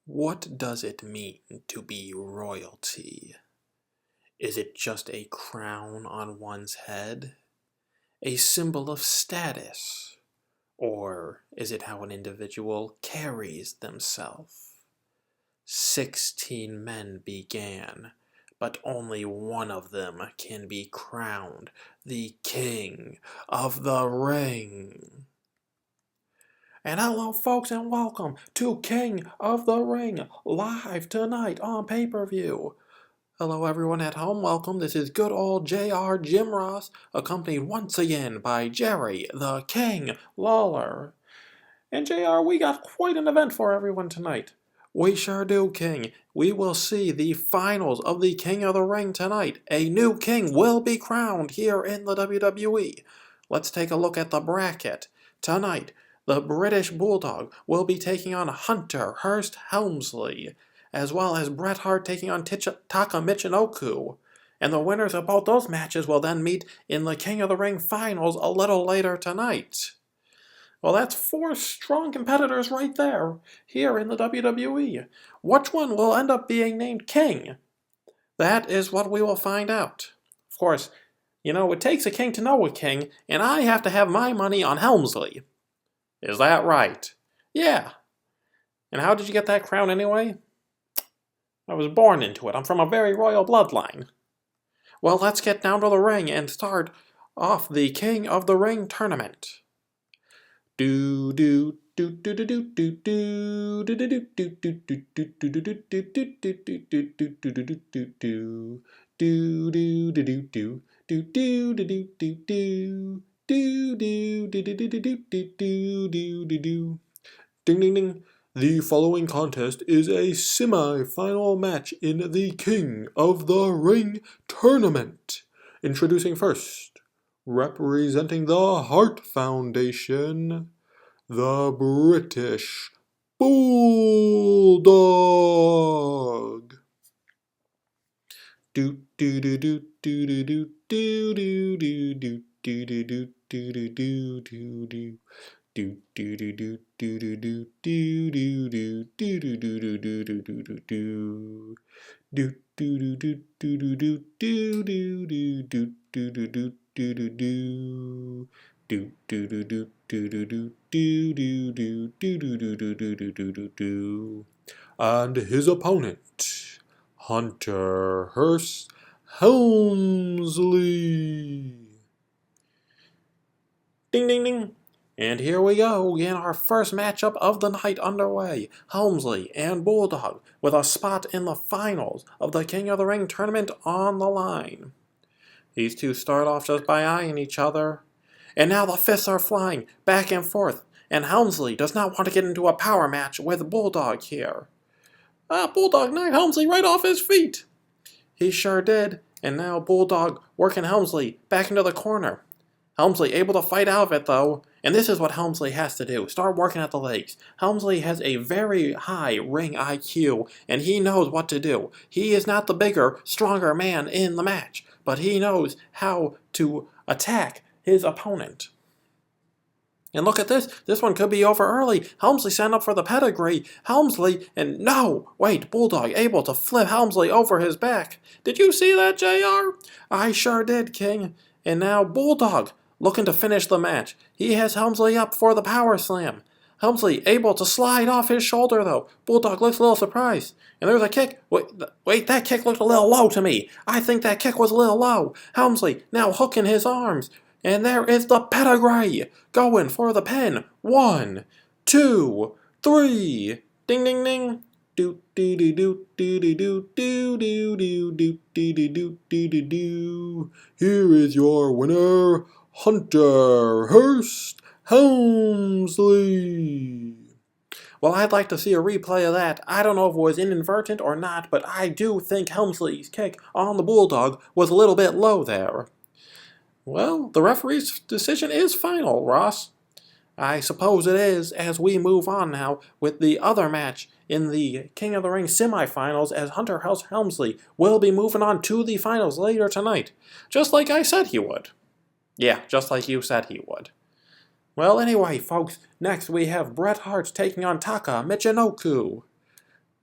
What does it mean to be royalty? Is it just a crown on one's head? A symbol of status? Or is it how an individual carries themselves? 16 men began, but only one of them can be crowned the King of the Ring. And hello, folks, and welcome to King of the Ring, live tonight on pay-per-view. Hello, everyone at home. Welcome. This is good old JR Jim Ross, accompanied once again by Jerry the King Lawler. And JR, we got quite an event for everyone tonight. We sure do, King. We will see the finals of the King of the Ring tonight. A new king will be crowned here in the WWE. Let's take a look at the bracket. Tonight, the British Bulldog will be taking on Hunter Hearst Helmsley, as well as Bret Hart taking on Taka Michinoku. And the winners of both those matches will then meet in the King of the Ring finals a little later tonight. Well, that's 4 strong competitors right there, here in the WWE. Which one will end up being named king? That is what we will find out. Of course, it takes a king to know a king, and I have to have my money on Helmsley. Is that right? Yeah. And how did you get that crown anyway? I was born into it. I'm from a very royal bloodline. Well, let's get down to the ring and start off the King of the Ring tournament. Do do do do do do do do do do do do do do do do do. Ding ding ding. The following contest is a semi-final match in the King of the Ring tournament. Introducing first, representing the Hart Foundation, the British Bulldog. Do do do do do do do do do do do do do do do do do do. Do do do do do do do do do do do do do do do do do do do. Do do do do do do do do do do do do do do do do do. Do do do do do do do do do do do do do do do do do do. And his opponent, Hunter Hearst Helmsley. Ding ding ding. And here we go, in our first matchup of the night underway. Helmsley and Bulldog with a spot in the finals of the King of the Ring tournament on the line. These two start off just by eyeing each other. And now the fists are flying back and forth, and Helmsley does not want to get into a power match with Bulldog here. Bulldog knocked Helmsley right off his feet. He sure did, and now Bulldog working Helmsley back into the corner. Helmsley able to fight out of it, though, and this is what Helmsley has to do. Start working at the legs. Helmsley has a very high ring IQ, and he knows what to do. He is not the bigger, stronger man in the match, but he knows how to attack his opponent. And look at this. This one could be over early. Helmsley signed up for the pedigree. Helmsley, and no! Wait, Bulldog able to flip Helmsley over his back. Did you see that, JR? I sure did, King. And now Bulldog looking to finish the match. He has Helmsley up for the power slam. Helmsley able to slide off his shoulder, though. Bulldog looks a little surprised. And there's a kick. Wait, that kick looked a little low to me. I think that kick was a little low. Helmsley now hooking his arms. And there is the pedigree. Going for the pin. 1, 2, 3. Ding, ding, ding. Do do do do do do do do do do do do do do do do. Here is your winner, Hunter Hearst Helmsley. Well, I'd like to see a replay of that. I don't know if it was inadvertent or not, but I do think Helmsley's kick on the Bulldog was a little bit low there. Well, the referee's decision is final, Ross. I suppose it is, as we move on now with the other match in the King of the Ring semifinals, as Hunter Hearst Helmsley will be moving on to the finals later tonight. Just like I said he would. Yeah, just like you said he would. Well, anyway, folks, next we have Bret Hart taking on Taka Michinoku.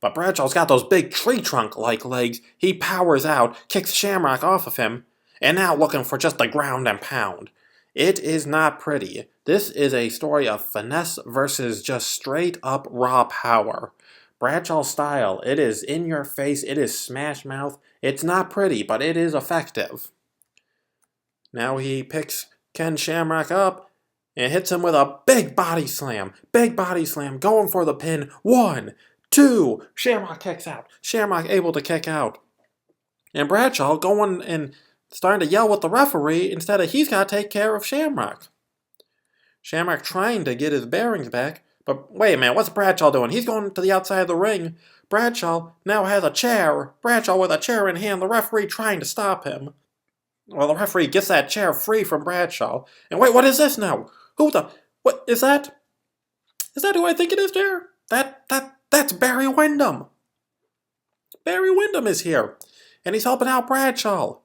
But Bradshaw's got those big tree trunk-like legs. He powers out, kicks Shamrock off of him, and now looking for just the ground and pound. It is not pretty. This is a story of finesse versus just straight-up raw power. Bradshaw's style, it is in your face, it is smash mouth. It's not pretty, but it is effective. Now he picks Ken Shamrock up and hits him with a big body slam. Big body slam, going for the pin. 1, 2. Shamrock kicks out. Shamrock able to kick out. And Bradshaw going and starting to yell with the referee instead of he's got to take care of Shamrock. Shamrock trying to get his bearings back. But wait a minute, what's Bradshaw doing? He's going to the outside of the ring. Bradshaw now has a chair. Bradshaw with a chair in hand. The referee trying to stop him. Well, the referee gets that chair free from Bradshaw. And wait, what is this now? What is that? Is that who I think it is there? That's Barry Windham. Barry Windham is here. And he's helping out Bradshaw.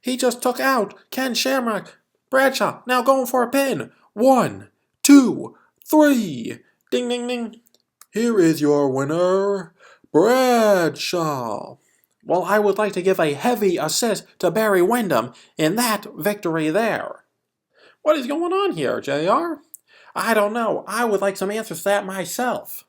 He just took out Ken Shamrock. Bradshaw now going for a pin. 1, 2, 3. Ding, ding, ding. Here is your winner, Bradshaw. Well, I would like to give a heavy assist to Barry Windham in that victory there. What is going on here, JR? I don't know. I would like some answers to that myself.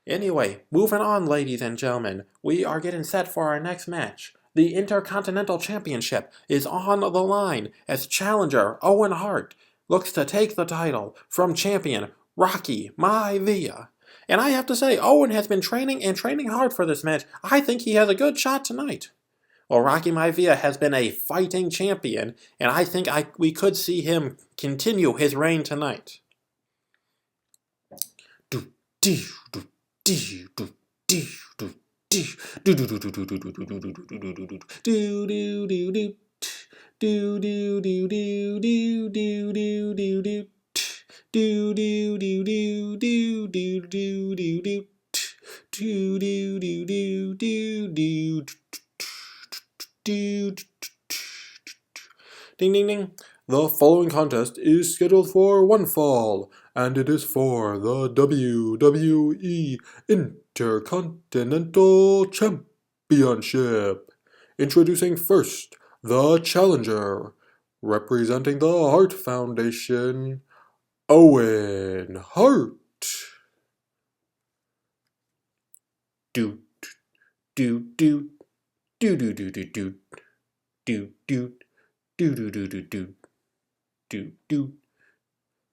Anyway, moving on, ladies and gentlemen. We are getting set for our next match. The Intercontinental Championship is on the line as challenger Owen Hart looks to take the title from champion Rocky Maivia. And I have to say, Owen has been training hard for this match. I think he has a good shot tonight. Well, Rocky Maivia has been a fighting champion, and I think we could see him continue his reign tonight. Ding, ding, ding. The following contest is scheduled for one fall, and it is for the WWE Intercontinental Championship. Introducing first, the challenger, representing the Hart Foundation, Owen Hart. Do do do do do do do do do do do do do do do do.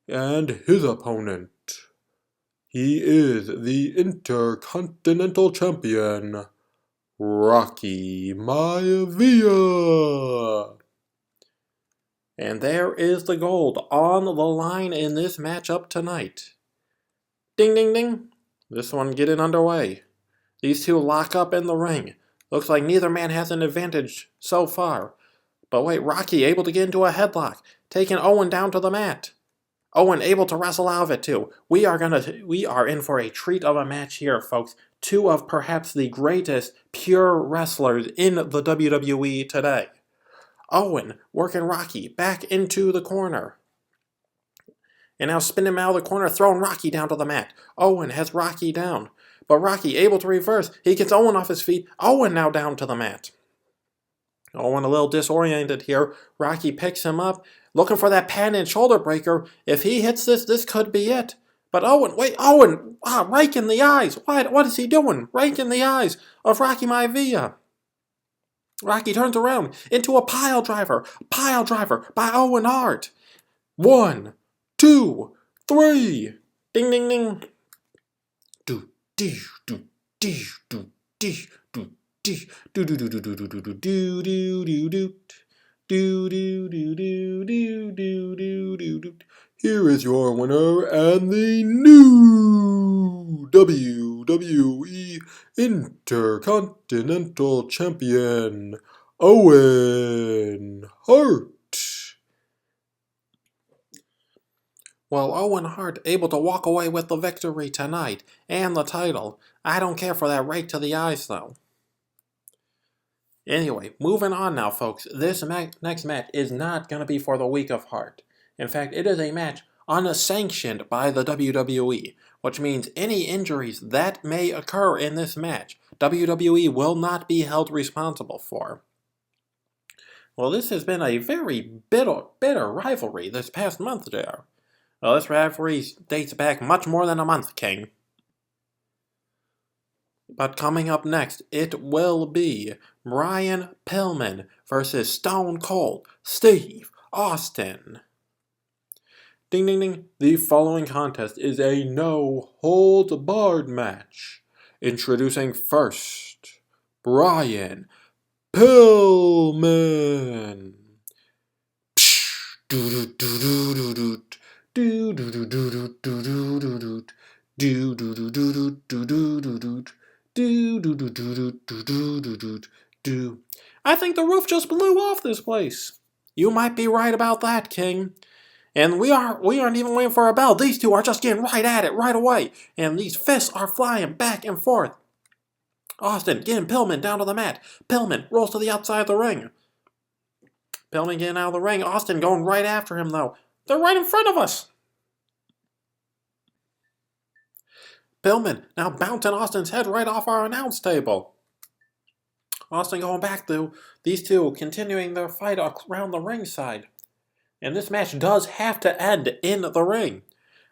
And his opponent, he is the Intercontinental Champion, Rocky Maivia. And there is the gold on the line in this matchup tonight. Ding, ding, ding. This one getting underway. These two lock up in the ring. Looks like neither man has an advantage so far. But wait, Rocky able to get into a headlock, taking Owen down to the mat. Owen able to wrestle out of it too. We are in for a treat of a match here, folks. Two of perhaps the greatest pure wrestlers in the WWE today. Owen working Rocky back into the corner. And now spinning him out of the corner, throwing Rocky down to the mat. Owen has Rocky down. But Rocky able to reverse. He gets Owen off his feet. Owen now down to the mat. Owen a little disoriented here. Rocky picks him up, looking for that patented shoulder breaker. If he hits this, this could be it. But Owen, rake in the eyes. What is he doing? Rake in the eyes of Rocky Maivia. Rocky turns around into a pile driver by Owen Hart. 1, 2, 3. Ding, ding, ding. Do, do, do, do, do, do, do. Here is your winner and the new WWE Intercontinental Champion, Owen Hart. Well, Owen Hart able to walk away with the victory tonight and the title. I don't care for that rake to the eyes, though. Anyway, moving on now, folks. This next match is not going to be for the weak of heart. In fact, it is a match unsanctioned by the WWE. which means any injuries that may occur in this match, WWE will not be held responsible for. Well, this has been a very bitter rivalry this past month, JR. Well, this rivalry dates back much more than a month, King. But coming up next, it will be Brian Pillman versus Stone Cold Steve Austin. Ding ding ding, the following contest is a no-holds-barred match. Introducing first, Brian Pillman. I think the roof just blew off this place. You might be right about that, King. And we aren't even waiting for a bell. These two are just getting right at it right away. And these fists are flying back and forth. Austin getting Pillman down to the mat. Pillman rolls to the outside of the ring. Pillman getting out of the ring. Austin going right after him, though. They're right in front of us. Pillman now bouncing Austin's head right off our announce table. Austin going back, though. These two continuing their fight around the ringside. And this match does have to end in the ring.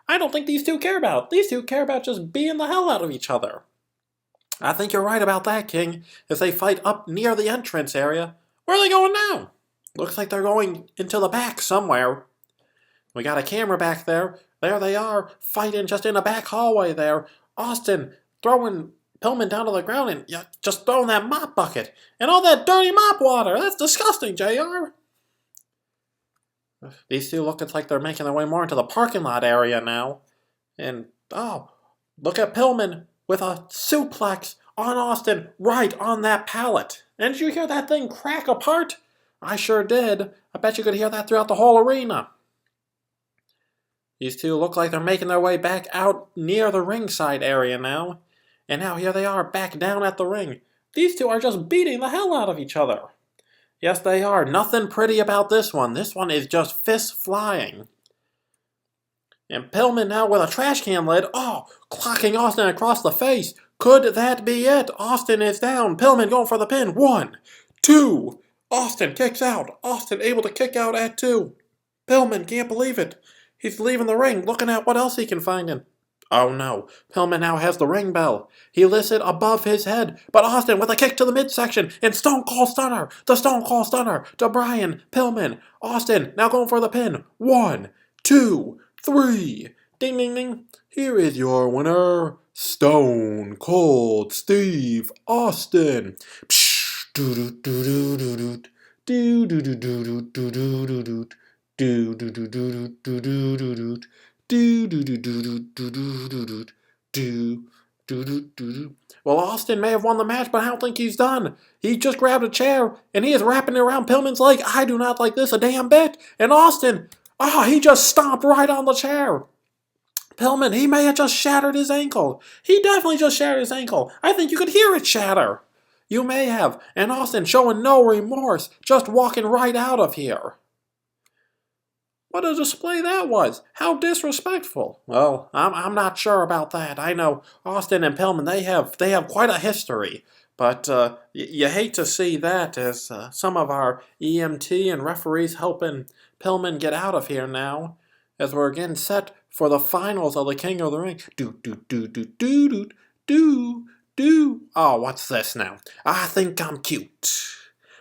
I don't think these two care about it. These two care about just beating the hell out of each other. I think you're right about that, King. As they fight up near the entrance area. Where are they going now? Looks like they're going into the back somewhere. We got a camera back there. There they are, fighting just in the back hallway there. Austin throwing Pillman down to the ground and just throwing that mop bucket. And all that dirty mop water. That's disgusting, JR. These two look like they're making their way more into the parking lot area now. And, oh, look at Pillman with a suplex on Austin right on that pallet. And did you hear that thing crack apart? I sure did. I bet you could hear that throughout the whole arena. These two look like they're making their way back out near the ringside area now. And now here they are back down at the ring. These two are just beating the hell out of each other. Yes, they are. Nothing pretty about this one. This one is just fists flying. And Pillman now with a trash can lid. Oh, clocking Austin across the face. Could that be it? Austin is down. Pillman going for the pin. 1, 2. Austin kicks out. Austin able to kick out at 2. Pillman can't believe it. He's leaving the ring, looking at what else he can find in. Oh no, Pillman now has the ring bell. He lifts it above his head, but Austin with a kick to the midsection and Stone Cold Stunner. The Stone Cold Stunner to Brian Pillman. Austin now going for the pin. 1, 2, 3. Ding ding ding. Here is your winner, Stone Cold Steve Austin. Do do do do do do do do do do do do do. Do do do do do do do do. Do do do do do do do do do do do do. Well, Austin may have won the match, but I don't think he's done. He just grabbed a chair and he is wrapping it around Pillman's leg. I do not like this a damn bit. And Austin, he just stomped right on the chair. Pillman, he may have just shattered his ankle. He definitely just shattered his ankle. I think you could hear it shatter. You may have. And Austin showing no remorse, just walking right out of here. What a display that was! How disrespectful! Well, I'm not sure about that. I know Austin and Pillman, they have quite a history, but you hate to see that as some of our EMT and referees helping Pillman get out of here now, as we're getting set for the finals of the King of the Ring. Do. Oh, what's this now? I think I'm cute.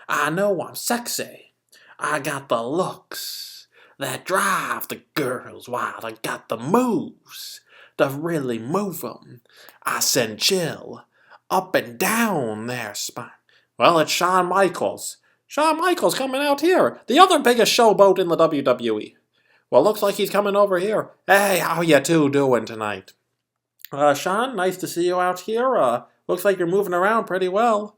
I know I'm sexy. I got the looks that drive the girls wild. I got the moves to really move them. I send chill up and down their spine. Well, it's Shawn Michaels. Shawn Michaels coming out here. The other biggest showboat in the WWE. Well, looks like he's coming over here. Hey, how you two doing tonight? Shawn, nice to see you out here. Looks like you're moving around pretty well.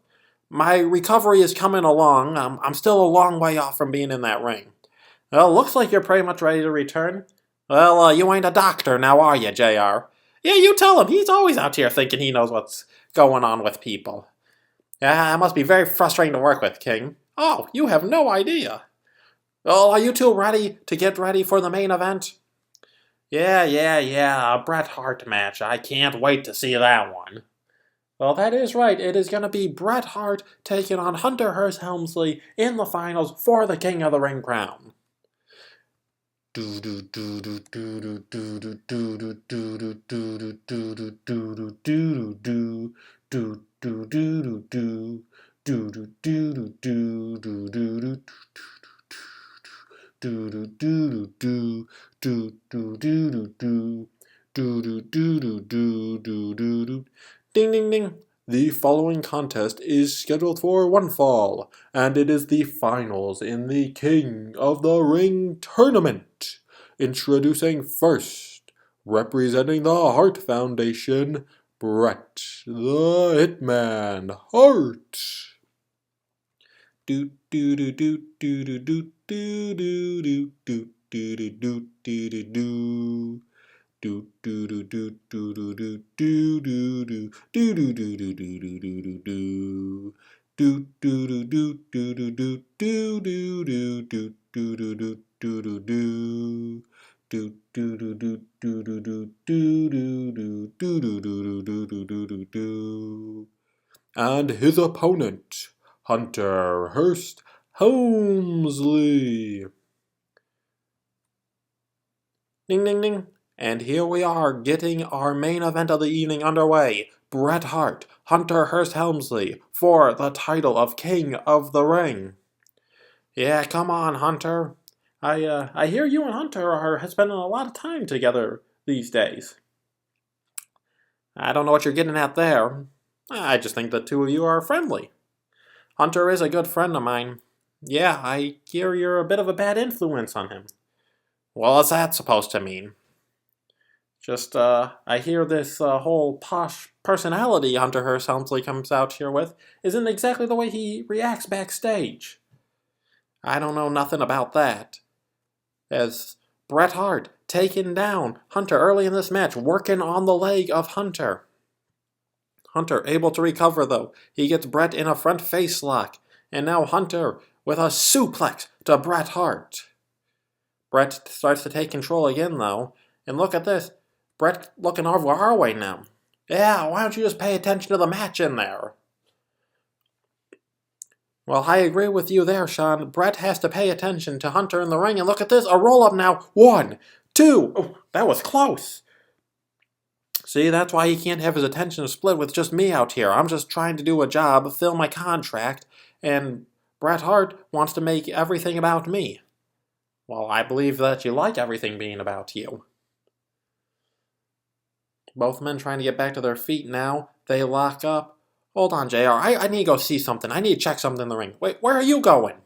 My recovery is coming along. I'm still a long way off from being in that ring. Well, looks like you're pretty much ready to return. Well, you ain't a doctor now, are you, JR? Yeah, you tell him. He's always out here thinking he knows what's going on with people. Yeah, it must be very frustrating to work with, King. Oh, you have no idea. Well, are you two ready to get ready for the main event? Yeah, a Bret Hart match. I can't wait to see that one. Well, that is right. It is going to be Bret Hart taking on Hunter Hearst Helmsley in the finals for the King of the Ring crown. Ding ding ding. The following contest is scheduled for one fall, and it is the finals in the King of the Ring tournament. Introducing first, representing the Hart Foundation, Bret the Hitman Hart. Do do do do do do do do do do do do do do do. Do do do do do do do do do do do do do do do do do do. Do do do do do do do do do do do do do do do do do. Do do do do do do do do do do do do do do do do do. And his opponent, Hunter Hearst Helmsley. Ding ding ding. And here we are, getting our main event of the evening underway. Bret Hart, Hunter Hearst Helmsley, for the title of King of the Ring. Yeah, come on, Hunter. I hear you and Hunter are spending a lot of time together these days. I don't know what you're getting at there. I just think the two of you are friendly. Hunter is a good friend of mine. Yeah, I hear you're a bit of a bad influence on him. Well, what's that supposed to mean? Just, I hear this whole posh personality Hunter Hearst Helmsley comes out here with isn't exactly the way he reacts backstage. I don't know nothing about that. As Bret Hart taking down Hunter early in this match, working on the leg of Hunter. Hunter able to recover though. He gets Bret in a front face lock. And now Hunter with a suplex to Bret Hart. Bret starts to take control again though. And look at this. Bret looking over our way now. Yeah, why don't you just pay attention to the match in there? Well, I agree with you there, Sean. Bret has to pay attention to Hunter in the ring. And look at this, a roll-up now. 1, 2. Oh, that was close. See, that's why he can't have his attention split with just me out here. I'm just trying to do a job, fill my contract, and Bret Hart wants to make everything about me. Well, I believe that you like everything being about you. Both men trying to get back to their feet now. They lock up. Hold on, JR. I need to go see something. I need to check something in the ring. Wait, where are you going?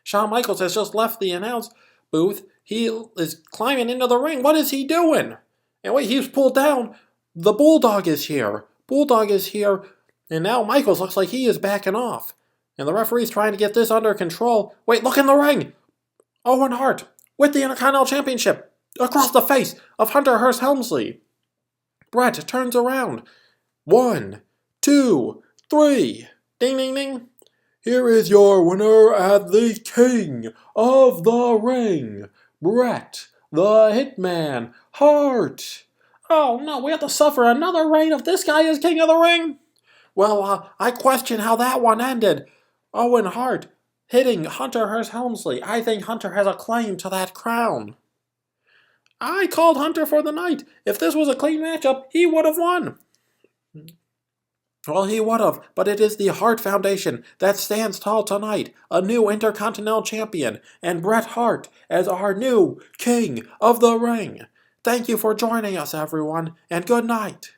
Shawn Michaels has just left the announce booth. He is climbing into the ring. What is he doing? And wait, he's pulled down. The Bulldog is here. Bulldog is here. And now Michaels looks like he is backing off. And the referee's trying to get this under control. Wait, look in the ring. Owen Hart with the Intercontinental Championship across the face of Hunter Hearst Helmsley. Bret turns around. 1, 2, 3. Ding, ding, ding. Here is your winner at the King of the Ring, Bret the Hitman Hart. Oh no, we have to suffer another reign if this guy is King of the Ring. Well, I question how that one ended. Owen Hart hitting Hunter Hearst Helmsley. I think Hunter has a claim to that crown. I called Hunter for the night. If this was a clean matchup, he would have won. Well, he would have, but it is the Hart Foundation that stands tall tonight, a new Intercontinental Champion, and Bret Hart as our new King of the Ring. Thank you for joining us, everyone, and good night.